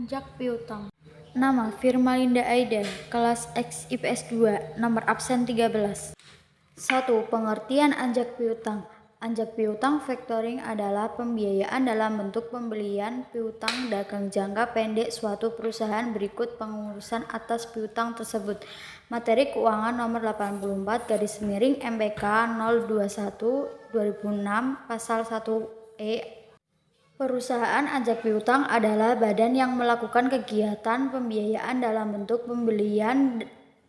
Anjak piutang. Nama: Firmalinda Aida, kelas X IPS 2, nomor absen 13. 1. Pengertian anjak piutang. Anjak piutang factoring adalah pembiayaan dalam bentuk pembelian piutang dagang jangka pendek suatu perusahaan berikut pengurusan atas piutang tersebut. Materi keuangan nomor 84/MPK 021/2006 pasal 1E. Perusahaan anjak piutang adalah badan yang melakukan kegiatan pembiayaan dalam bentuk pembelian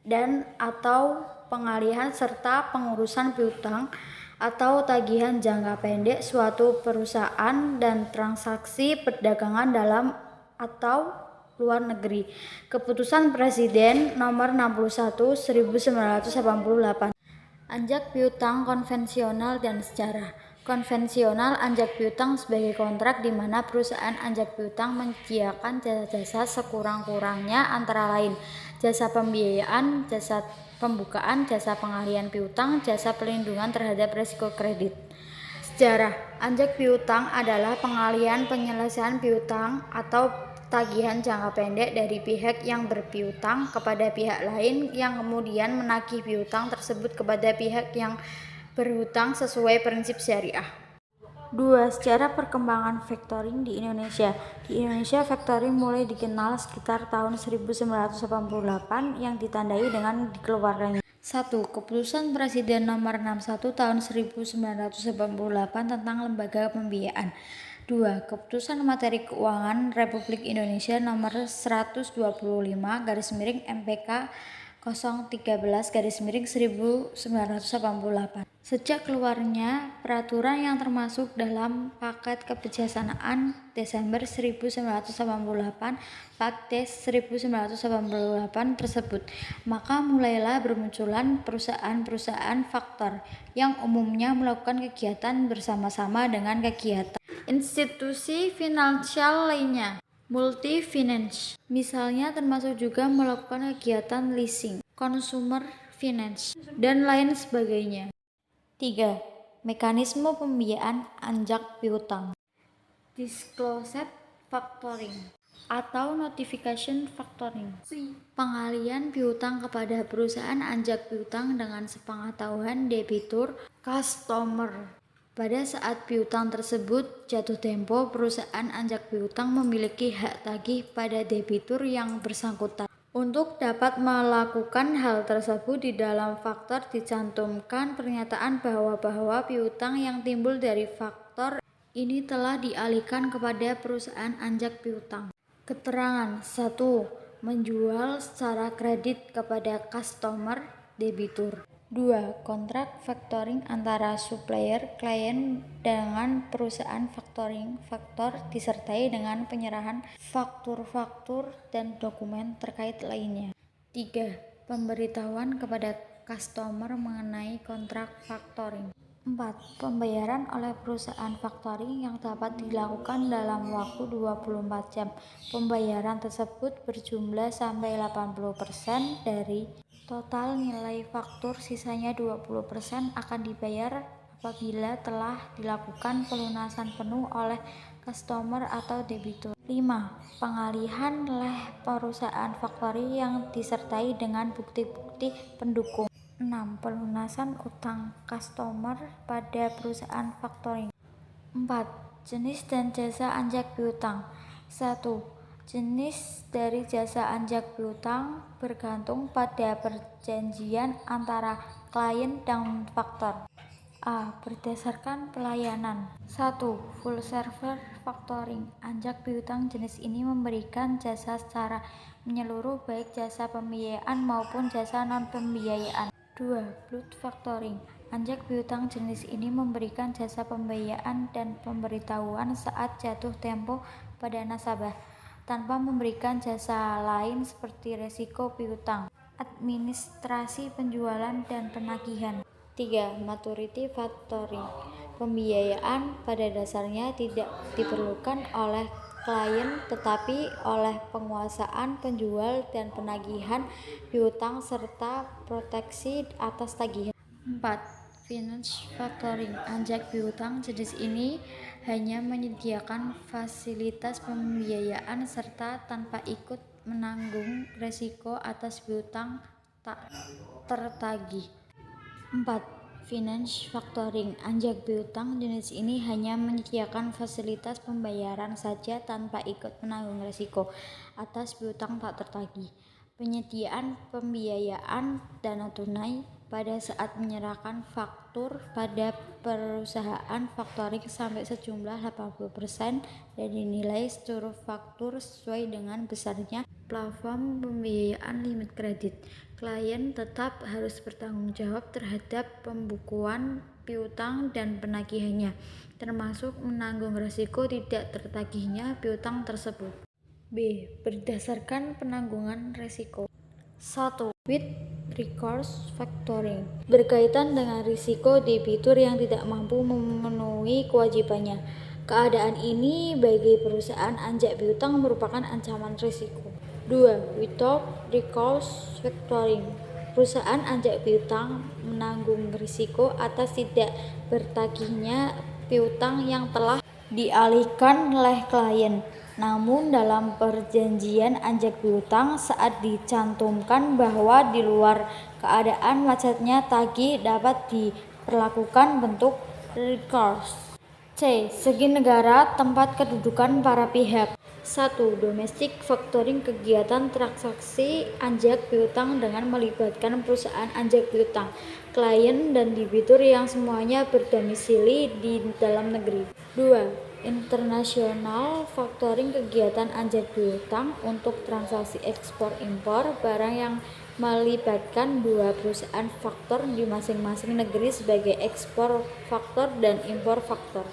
dan atau pengalihan serta pengurusan piutang atau tagihan jangka pendek suatu perusahaan dan transaksi perdagangan dalam atau luar negeri. Keputusan Presiden nomor 61/1988. Anjak piutang konvensional dan sejarah. Konvensional anjak piutang sebagai kontrak di mana perusahaan anjak piutang menyediakan jasa-jasa sekurang-kurangnya antara lain jasa pembiayaan, jasa pembukaan, jasa pengalihan piutang, jasa pelindungan terhadap risiko kredit. Sejarah. Anjak piutang adalah pengalihan penyelesaian piutang atau tagihan jangka pendek dari pihak yang berpiutang kepada pihak lain yang kemudian menagih piutang tersebut kepada pihak yang berhutang sesuai prinsip syariah. 2. Sejarah perkembangan factoring di Indonesia. Di Indonesia, factoring mulai dikenal sekitar tahun 1988 yang ditandai dengan dikeluarkannya 1. Keputusan Presiden nomor 61 tahun 1988 tentang lembaga pembiayaan. 2. Keputusan Materi Keuangan Republik Indonesia nomor 125/MPK 013/1988. Sejak keluarnya peraturan yang termasuk dalam Paket Kebijaksanaan Desember 1988 Pakdes 1988 tersebut, maka mulailah bermunculan perusahaan-perusahaan faktor yang umumnya melakukan kegiatan bersama-sama dengan kegiatan institusi finansial lainnya. Multi-finance, misalnya, termasuk juga melakukan kegiatan leasing, consumer finance, dan lain sebagainya. 3. Mekanisme pembiayaan anjak piutang. Disclosed factoring atau notification factoring. Pengalihan piutang kepada perusahaan anjak piutang dengan sepengetahuan debitur customer. Pada saat piutang tersebut jatuh tempo, perusahaan anjak piutang memiliki hak tagih pada debitur yang bersangkutan. Untuk dapat melakukan hal tersebut, di dalam faktor dicantumkan pernyataan bahwa piutang yang timbul dari faktor ini telah dialihkan kepada perusahaan anjak piutang. Keterangan 1. Menjual secara kredit kepada customer debitur. 2. Kontrak factoring antara supplier klien dengan perusahaan factoring faktor disertai dengan penyerahan faktur-faktur dan dokumen terkait lainnya. 3. Pemberitahuan kepada customer mengenai kontrak factoring. 4. Pembayaran oleh perusahaan factoring yang dapat dilakukan dalam waktu 24 jam. Pembayaran tersebut berjumlah sampai 80% dari total nilai faktur, sisanya 20% akan dibayar apabila telah dilakukan pelunasan penuh oleh customer atau debitur. 5. Pengalihan oleh perusahaan factoring yang disertai dengan bukti-bukti pendukung. 6. Pelunasan utang customer pada perusahaan factoring. 4. Jenis dan jasa anjak piutang. 1. Jenis dari jasa anjak piutang bergantung pada perjanjian antara klien dan faktor. A. Berdasarkan pelayanan. 1. Full service factoring. Anjak piutang jenis ini memberikan jasa secara menyeluruh, baik jasa pembiayaan maupun jasa non-pembiayaan. 2. Block factoring. Anjak piutang jenis ini memberikan jasa pembiayaan dan pemberitahuan saat jatuh tempo pada nasabah, tanpa memberikan jasa lain seperti resiko piutang, administrasi penjualan, dan penagihan. 3. Maturity factoring. Pembiayaan pada dasarnya tidak diperlukan oleh klien tetapi oleh penguasaan penjual dan penagihan piutang serta proteksi atas tagihan. 4. Finance factoring. Anjak piutang jenis ini hanya menyediakan fasilitas pembiayaan serta tanpa ikut menanggung risiko atas piutang tak tertagih. 4. Finance Factoring. Anjak piutang jenis ini hanya menyediakan fasilitas pembayaran saja tanpa ikut menanggung risiko atas piutang tak tertagih. Penyediaan pembiayaan dana tunai pada saat menyerahkan faktur pada perusahaan faktoring sampai sejumlah 80% dan dinilai seluruh faktur sesuai dengan besarnya plafon pembiayaan limit kredit. Klien tetap harus bertanggung jawab terhadap pembukuan piutang dan penagihannya, termasuk menanggung risiko tidak tertagihnya piutang tersebut. B. Berdasarkan penanggungan risiko. 1. With recourse factoring. Berkaitan dengan risiko debitur yang tidak mampu memenuhi kewajibannya. Keadaan ini bagi perusahaan anjak piutang merupakan ancaman risiko. 2. Without recourse factoring. Perusahaan anjak piutang menanggung risiko atas tidak bertagihnya piutang yang telah dialihkan oleh klien. Namun dalam perjanjian anjak piutang saat dicantumkan bahwa di luar keadaan macetnya tagih dapat diperlakukan bentuk recourse. C. Segi negara tempat kedudukan para pihak. 1. Domestic factoring. Kegiatan transaksi anjak piutang dengan melibatkan perusahaan anjak piutang, klien dan debitur yang semuanya berdomisili di dalam negeri. 2. International factoring. Kegiatan anjak piutang untuk transaksi ekspor impor barang yang melibatkan dua perusahaan faktor di masing-masing negeri sebagai ekspor faktor dan impor faktor.